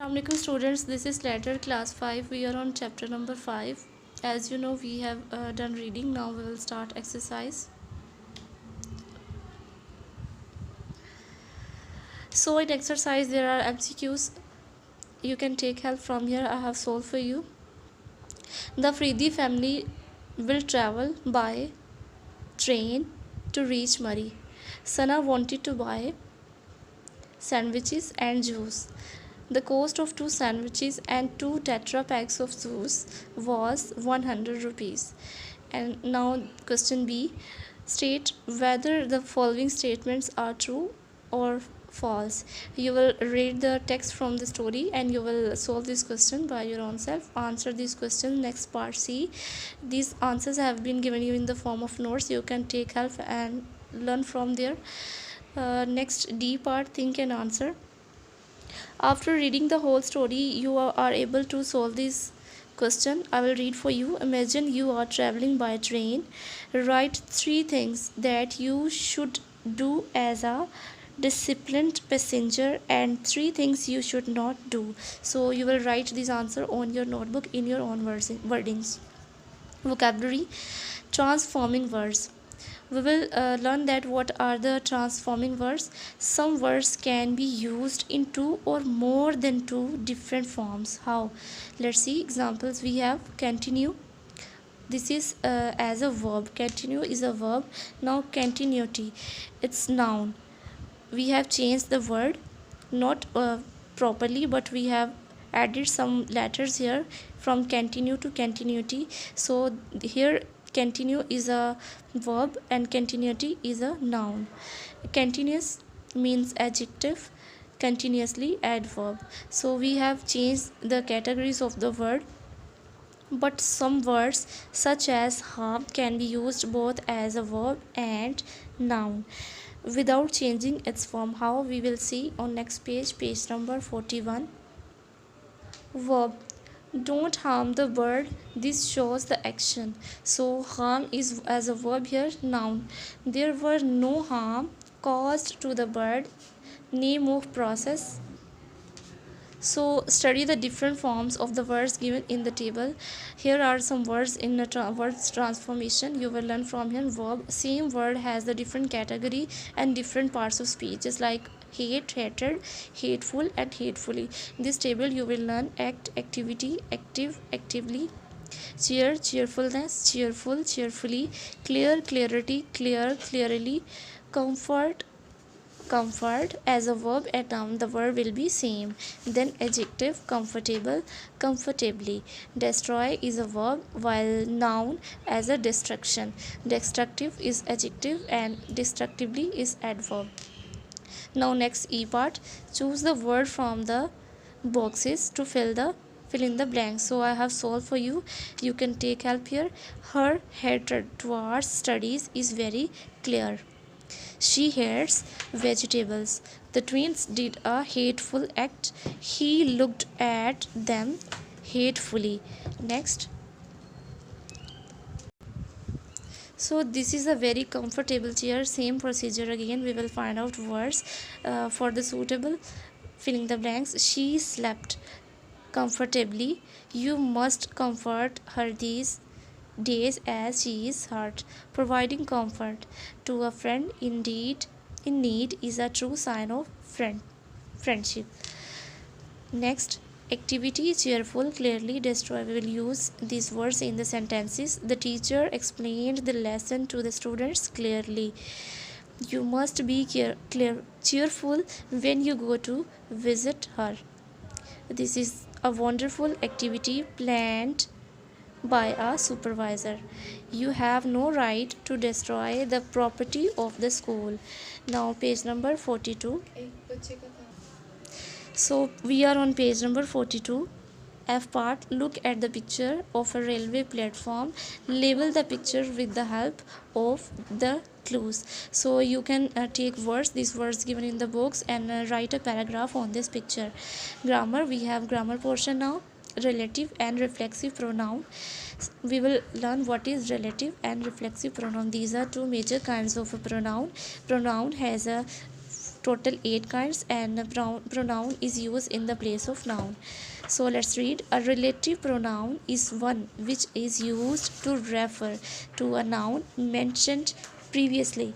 Assalamualaikum students, this is letter class 5. We are on chapter number 5. As you know, we have done reading. Now we will start exercise. So in exercise there are MCQs. You can take help from here. I have solved for you. The Fridi family will travel by train to reach Murray. Sana wanted to buy sandwiches and juice. The cost of 2 sandwiches and 2 tetra packs of juice was 100 rupees. And now question B, state whether the following statements are true or false. You will read the text from the story and you will solve this question by your own self. Answer these questions. Next part C, these answers have been given you in the form of notes. You can take help and learn from there. Next D part, think and answer. After reading the whole story, you are able to solve this question. I will read for you. Imagine you are traveling by train. Write 3 things that you should do as a disciplined passenger and 3 things you should not do. So you will write this answer on your notebook in your own wordings. Vocabulary, transforming words. We will learn that what are the transforming words. Some words can be used in 2 or more than 2 different forms. How? Let's see examples. We have continue. This is as a verb. Continue is a verb. Now continuity, it's noun. We have changed the word, not properly, but we have added some letters here from continue to continuity. So here continue is a verb and continuity is a noun. Continuous means adjective, continuously adverb. So we have changed the categories of the word, but some words such as harm can be used both as a verb and noun without changing its form. How? We will see on next page, page number 41. Verb, don't harm the bird. This shows the action. So harm is as a verb here, noun. There were no harm caused to the bird. Name of process. So study the different forms of the words given in the table. Here are some words in the words transformation. You will learn from here. Verb, same word has the different category and different parts of speech, just like hate, hated, hateful and hatefully. In this table you will learn act, activity, active, actively, cheer, cheerfulness, cheerful, cheerfully, clear, clarity, clear, clearly, comfort, comfort. As a verb and noun the verb will be same. Then adjective, comfortable, comfortably. Destroy is a verb while noun as a destruction. Destructive is adjective and destructively is adverb. Now next E part, choose the word from the boxes to fill in the blanks. So I have solved for you. You can take help here. Her hatred towards studies is very clear. She hates vegetables. The twins did a hateful act. He looked at them hatefully. Next. So this is a very comfortable chair. Same procedure again. We will find out words for the suitable filling the blanks. She slept comfortably. You must comfort her these days as she is hurt. Providing comfort to a friend in need is a true sign of friendship. Next, activity, cheerful, clearly, destroy. We will use these words in the sentences. The teacher explained the lesson to the students clearly. You must be cheerful when you go to visit her. This is a wonderful activity planned by a supervisor. You have no right to destroy the property of the school. Now page number 42. So we are on page number 42. F part, look at the picture of a railway platform. Label the picture with the help of the clues. So you can take words, these words given in the books, and write a paragraph on this picture. Grammar, we have grammar portion now. Relative and reflexive pronoun. We will learn what is relative and reflexive pronoun. These are two major kinds of a pronoun. Pronoun has a total 8 kinds, and a pronoun is used in the place of noun. So let's read. A relative pronoun is one which is used to refer to a noun mentioned previously.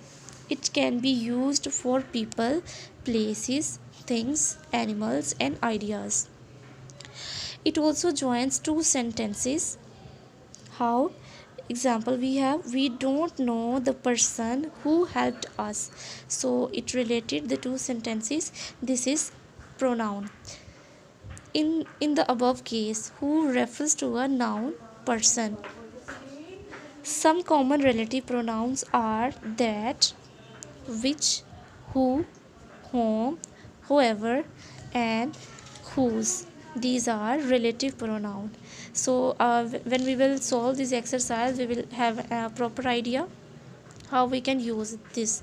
It can be used for people, places, things, animals, and ideas. It also joins two sentences. How? Example, we have, we don't know the person who helped us. So it related the two sentences. This is pronoun. In the above case, who refers to a noun person. Some common relative pronouns are that, which, who, whom, whoever, and whose. These are relative pronoun. So when we will solve this exercise, we will have a proper idea how we can use this.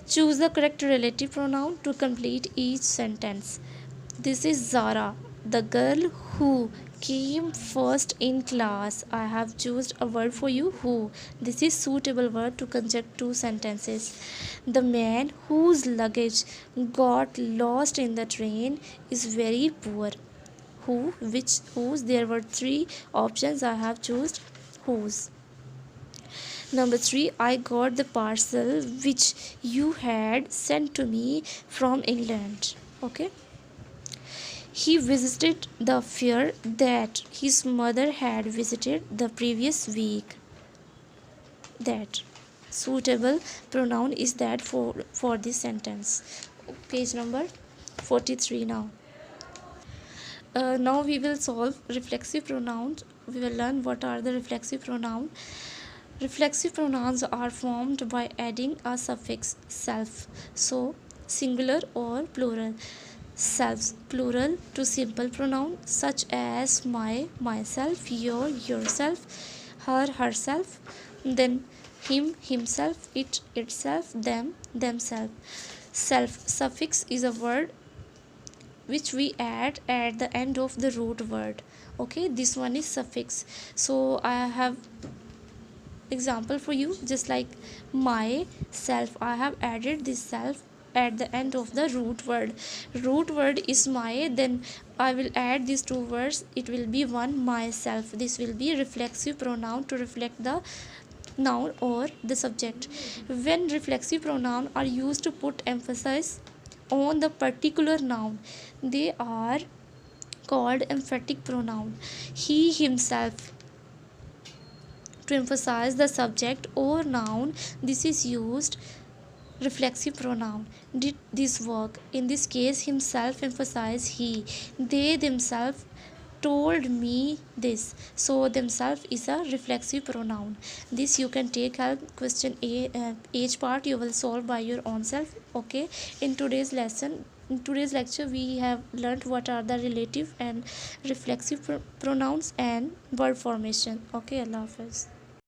Choose the correct relative pronoun to complete each sentence. This is Zara, the girl who came first in class. I have chosen a word for you, who. This is suitable word to conjunct two sentences. The man whose luggage got lost in the train is very poor. Who, which, whose. There were three options. I have chosen whose. Number 3, I got the parcel which you had sent to me from England. Okay. He visited the fair that his mother had visited the previous week. That suitable pronoun is that for this sentence. Page number 43 now. Now we will solve reflexive pronouns. We will learn what are the reflexive pronouns. Reflexive pronouns are formed by adding a suffix self. So singular or plural. Selves plural to simple pronoun such as my, myself, your, yourself, her, herself, then him, himself, it, itself, them, themselves. Self suffix is a word which we add at the end of the root word. Okay, this one is suffix. So I have example for you, just like my self, I have added this self at the end of the root word is my, then I will add these two words, it will be one, myself. This will be reflexive pronoun to reflect the noun or the subject. When reflexive pronoun are used to put emphasis on the particular noun, they are called emphatic pronoun. He, himself, to emphasize the subject or noun, this is used reflexive pronoun. Did this work? In this case, himself emphasize he. They themselves told me this. So themselves is a reflexive pronoun. This you can take help. Question A, each part you will solve by your own self. Okay. In today's lecture, we have learned what are the relative and reflexive pronouns and verb formation. Okay. Allah Hafiz.